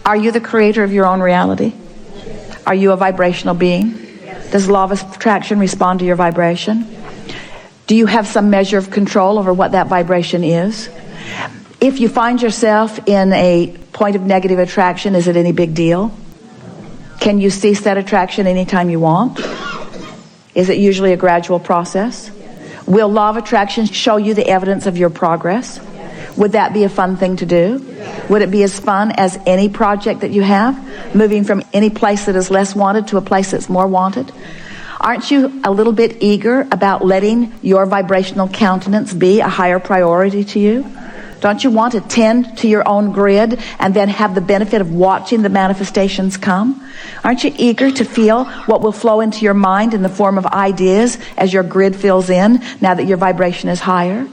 Are you the creator of your own reality? Are you a vibrational being? Does law of attraction respond to your vibration? Do you have some measure of control over what that vibration is? If you find yourself in a point of negative attraction, is it any big deal? Can you cease that attraction anytime you want? Is it usually a gradual process? Will law of attraction show you the evidence of your progress? Would that be a fun thing to do? Would it be as fun as any project that you have? Moving from any place that is less wanted to a place that's more wanted? Aren't you a little bit eager about letting your vibrational countenance be a higher priority to you? Don't you want to tend to your own grid and then have the benefit of watching the manifestations come? Aren't you eager to feel what will flow into your mind in the form of ideas as your grid fills in now that your vibration is higher?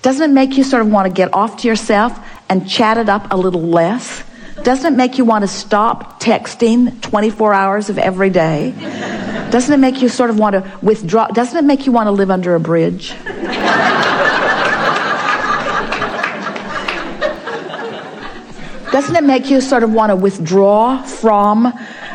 Doesn't it make you sort of want to get off to yourself and chat it up a little less? Doesn't it make you want to stop texting 24 hours of every day? Doesn't it make you sort of want to withdraw? Doesn't it make you want to live under a bridge? Doesn't it make you sort of want to withdraw from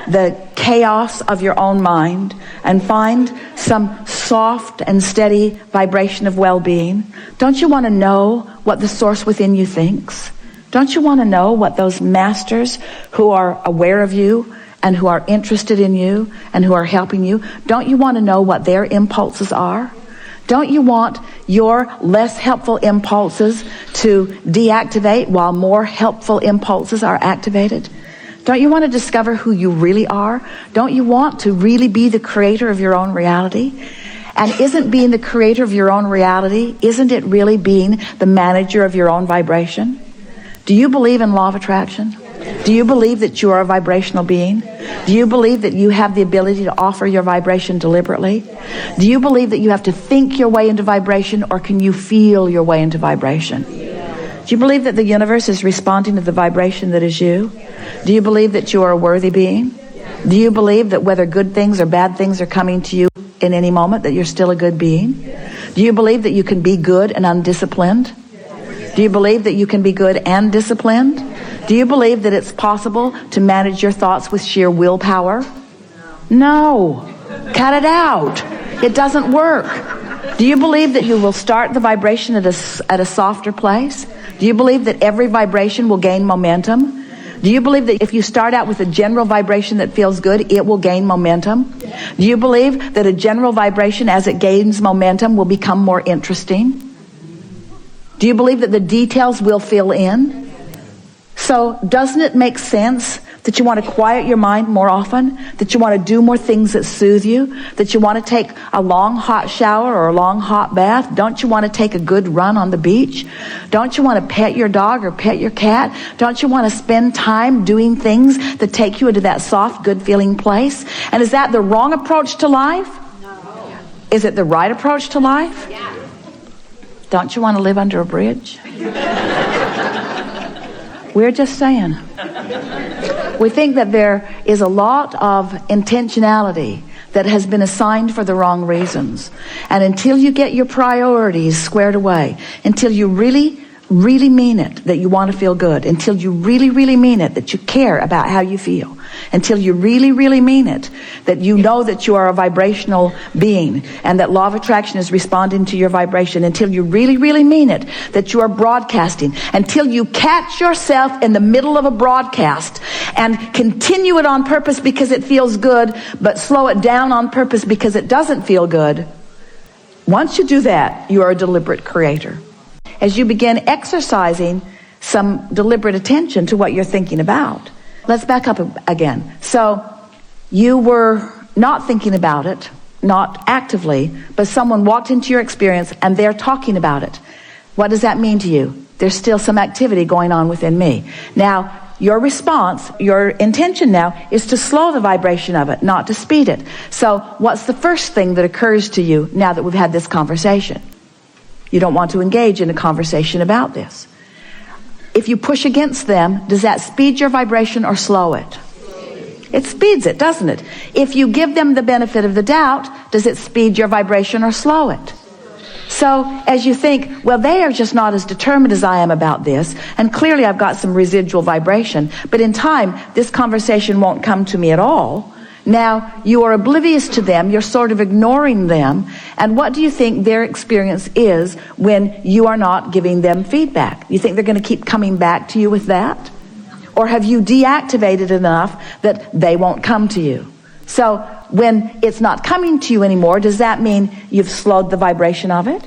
the chaos of your own mind and find some soft and steady vibration of well-being? Don't you want to know what the source within you thinks? Don't you want to know what those masters who are aware of you and who are interested in you and who are helping you, don't you want to know what their impulses are? Don't you want your less helpful impulses to deactivate while more helpful impulses are activated? Don't you want to discover who you really are? Don't you want to really be the creator of your own reality? And isn't being the creator of your own reality, isn't it really being the manager of your own vibration? Do you believe in law of attraction? Do you believe that you are a vibrational being? Do you believe that you have the ability to offer your vibration deliberately? Do you believe that you have to think your way into vibration, or can you feel your way into vibration? Do you believe that the universe is responding to the vibration that is you? Do you believe that you are a worthy being? Do you believe that whether good things or bad things are coming to you in any moment, that you're still a good being? Do you believe that you can be good and undisciplined? Do you believe that you can be good and disciplined? Do you believe that it's possible to manage your thoughts with sheer willpower? No. Cut it out. It doesn't work. Do you believe that you will start the vibration at a softer place? Do you believe that every vibration will gain momentum? Do you believe that if you start out with a general vibration that feels good, it will gain momentum? Do you believe that a general vibration, as it gains momentum, will become more interesting? Do you believe that the details will fill in? So doesn't it make sense that you want to quiet your mind more often, that you want to do more things that soothe you, that you want to take a long hot shower or a long hot bath? Don't you want to take a good run on the beach? Don't you want to pet your dog or pet your cat? Don't you want to spend time doing things that take you into that soft, good feeling place? And is that the wrong approach to life? No. Is it the right approach to life? Yeah. Don't you want to live under a bridge? We're just saying. We think that there is a lot of intentionality that has been assigned for the wrong reasons. And until you get your priorities squared away, until you really mean it that you want to feel good, until you really mean it that you care about how you feel, until you really mean it that you know that you are a vibrational being and that law of attraction is responding to your vibration, until you really mean it that you are broadcasting, until you catch yourself in the middle of a broadcast and continue it on purpose because it feels good, but slow it down on purpose because it doesn't feel good. Once you do that, you are a deliberate creator. As you begin exercising some deliberate attention to what you're thinking about. Let's back up again. So you were not thinking about it, not actively, but someone walked into your experience and they're talking about it. What does that mean to you? There's still some activity going on within me. Now, your response, your intention now is to slow the vibration of it, not to speed it. So what's the first thing that occurs to you now that we've had this conversation? You don't want to engage in a conversation about this. If you push against them, does that speed your vibration or slow it? It speeds it, doesn't it? If you give them the benefit of the doubt, does it speed your vibration or slow it? So as you think, well, they are just not as determined as I am about this, and clearly I've got some residual vibration, but in time, this conversation won't come to me at all. Now, you are oblivious to them, you're sort of ignoring them, and what do you think their experience is when you are not giving them feedback? You think they're going to keep coming back to you with that? Or have you deactivated enough that they won't come to you? So when it's not coming to you anymore, does that mean you've slowed the vibration of it?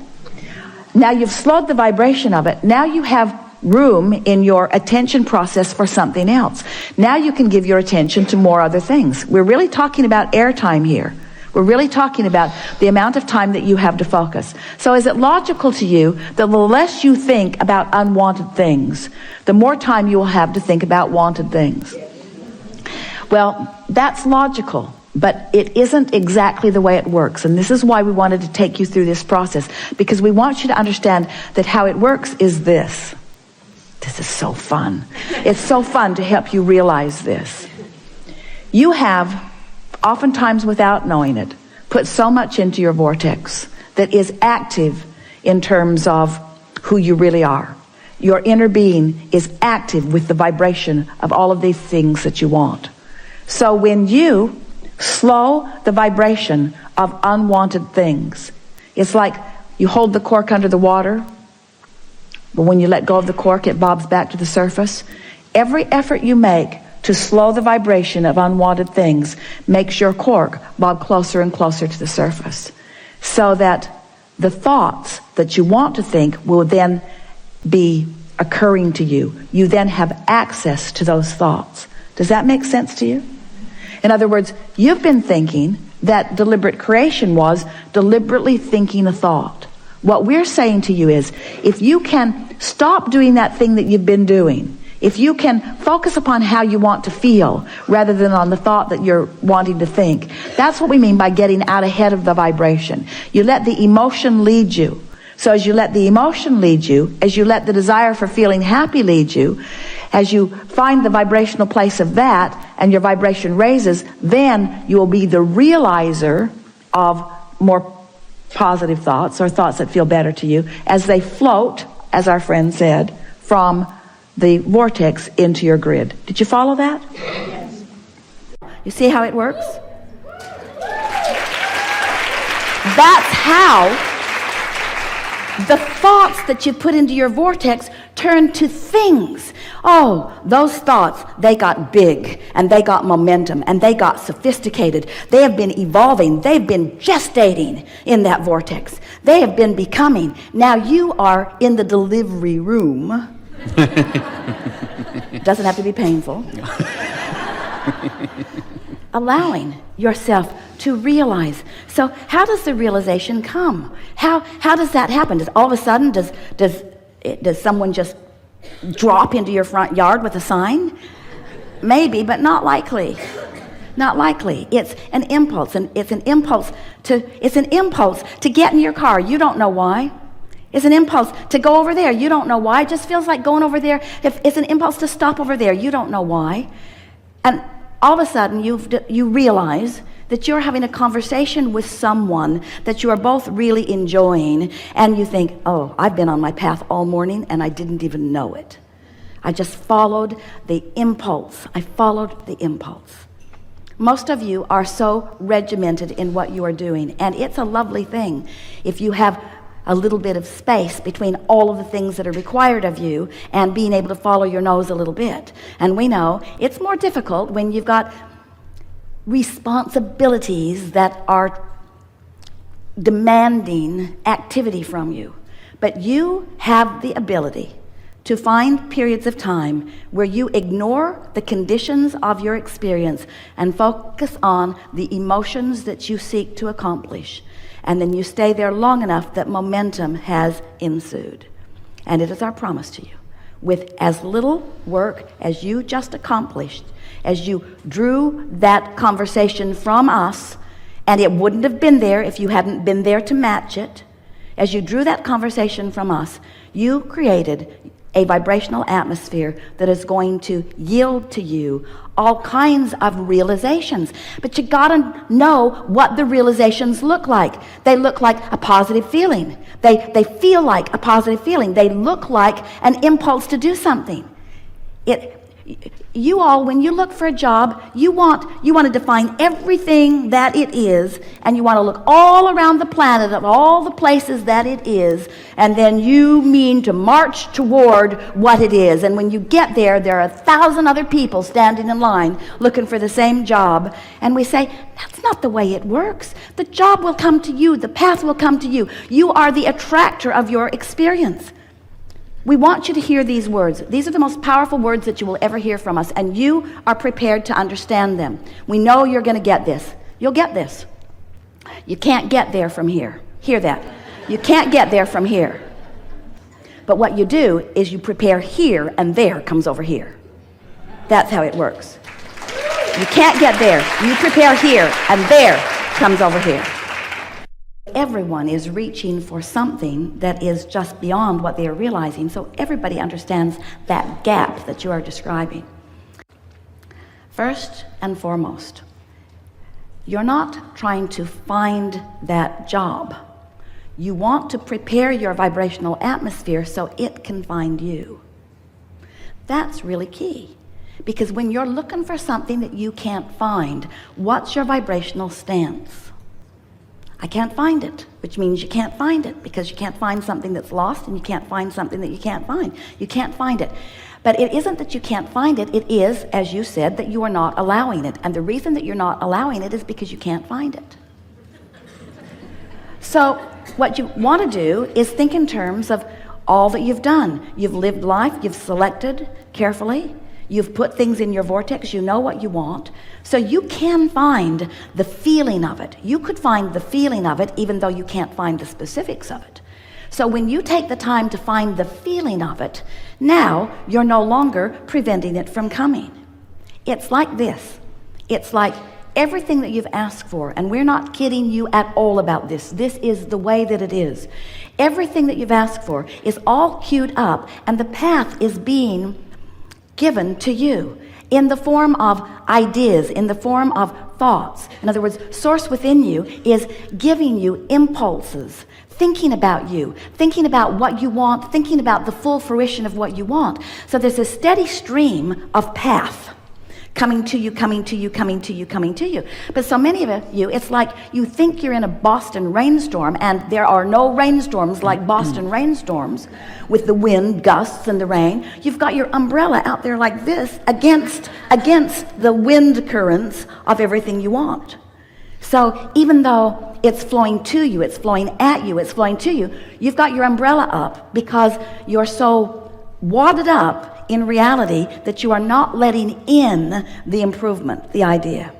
Now you've slowed the vibration of it. Now you have room in your attention process for something else. Now you can give your attention to more other things. We're really talking about airtime here. We're really talking about the amount of time that you have to focus. So is it logical to you that the less you think about unwanted things, the more time you will have to think about wanted things? Well, that's logical, but it isn't exactly the way it works. And this is why we wanted to take you through this process, because we want you to understand that how it works is this. This is so fun. It's so fun to help you realize this. You have, oftentimes without knowing it, put so much into your vortex that is active in terms of who you really are. Your inner being is active with the vibration of all of these things that you want. So when you slow the vibration of unwanted things, it's like you hold the cork under the water, but when you let go of the cork, it bobs back to the surface. Every effort you make to slow the vibration of unwanted things makes your cork bob closer and closer to the surface, so that the thoughts that you want to think will then be occurring to you. You then have access to those thoughts. Does that make sense to you? In other words, you've been thinking that deliberate creation was deliberately thinking a thought. What we're saying to you is, if you can stop doing that thing that you've been doing, if you can focus upon how you want to feel rather than on the thought that you're wanting to think, that's what we mean by getting out ahead of the vibration. You let the emotion lead you. So as you let the emotion lead you, as you let the desire for feeling happy lead you, as you find the vibrational place of that and your vibration raises, then you will be the realizer of more positive thoughts, or thoughts that feel better to you, as they float, as our friend said, from the vortex into your grid. Did you follow that? Yes. You see how it works? That's how the thoughts that you put into your vortex turn to things. Oh, those thoughts, they got big, and they got momentum, and they got sophisticated. They have been evolving. They've been gestating in that vortex. They have been becoming. Now you are in the delivery room. Doesn't have to be painful. Allowing yourself to realize. So how does the realization come? How does that happen? Does all of a sudden does someone just drop into your front yard with a sign? Maybe, but not likely. Not likely. It's an impulse, and it's an impulse to get in your car. You don't know why. It's an impulse to go over there. You don't know why. It just feels like going over there. It's an impulse to stop over there. You don't know why. And all of a sudden, you realize that you're having a conversation with someone that you are both really enjoying, and you think, oh, I've been on my path all morning and I didn't even know it. I just followed the impulse. I followed the impulse. Most of you are so regimented in what you are doing, and it's a lovely thing if you have a little bit of space between all of the things that are required of you and being able to follow your nose a little bit. And we know it's more difficult when you've got responsibilities that are demanding activity from you. But you have the ability to find periods of time where you ignore the conditions of your experience and focus on the emotions that you seek to accomplish. And then you stay there long enough that momentum has ensued. And it is our promise to you, with as little work as you just accomplished, as you drew that conversation from us, and it wouldn't have been there if you hadn't been there to match it, as you drew that conversation from us, you created a vibrational atmosphere that is going to yield to you all kinds of realizations. But you gotta know what the realizations look like. They look like a positive feeling. They feel like a positive feeling. They look like an impulse to do something. You all, when you look for a job, you want to define everything that it is, and you want to look all around the planet of all the places that it is, and then you mean to march toward what it is. And when you get there, there are 1,000 other people standing in line looking for the same job, and we say, that's not the way it works. The job will come to you. The path will come to you. You are the attractor of your experience. We want you to hear these words. These are the most powerful words that you will ever hear from us, and you are prepared to understand them. We know you're going to get this. You'll get this. You can't get there from here. Hear that. You can't get there from here. But what you do is you prepare here, and there comes over here. That's how it works. You can't get there. You prepare here, and there comes over here. Everyone is reaching for something that is just beyond what they are realizing, so everybody understands that gap that you are describing. First and foremost, you're not trying to find that job. You want to prepare your vibrational atmosphere so it can find you. That's really key, because when you're looking for something that you can't find, what's your vibrational stance? I can't find it, which means you can't find it, because you can't find something that's lost, and you can't find something that you can't find. You can't find it. But it isn't that you can't find it. It is, as you said, that you are not allowing it. And the reason that you're not allowing it is because you can't find it. So what you want to do is think in terms of all that you've done. You've lived life. You've selected carefully. You've put things in your vortex. You know what you want. So you can find the feeling of it. You could find the feeling of it even though you can't find the specifics of it. So when you take the time to find the feeling of it, now you're no longer preventing it from coming. It's like this. It's like everything that you've asked for, and we're not kidding you at all about this. This is the way that it is. Everything that you've asked for is all queued up, and the path is being given to you in the form of ideas, in the form of thoughts. In other words, Source within you is giving you impulses, thinking about you, thinking about what you want, thinking about the full fruition of what you want. So there's a steady stream of path coming to you, coming to you, coming to you, coming to you. But so many of you, it's like you think you're in a Boston rainstorm, and there are no rainstorms like Boston rainstorms with the wind gusts and the rain. You've got your umbrella out there like this against the wind currents of everything you want. So even though it's flowing to you, it's flowing at you, it's flowing to you, you've got your umbrella up because you're so wadded up in reality that you are not letting in the improvement, the idea.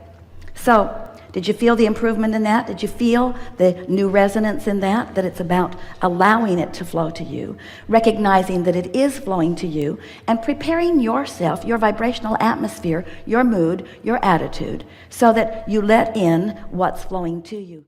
So did you feel the improvement in that? Did you feel the new resonance in that? That it's about allowing it to flow to you, recognizing that it is flowing to you, and preparing yourself, your vibrational atmosphere, your mood, your attitude, so that you let in what's flowing to you.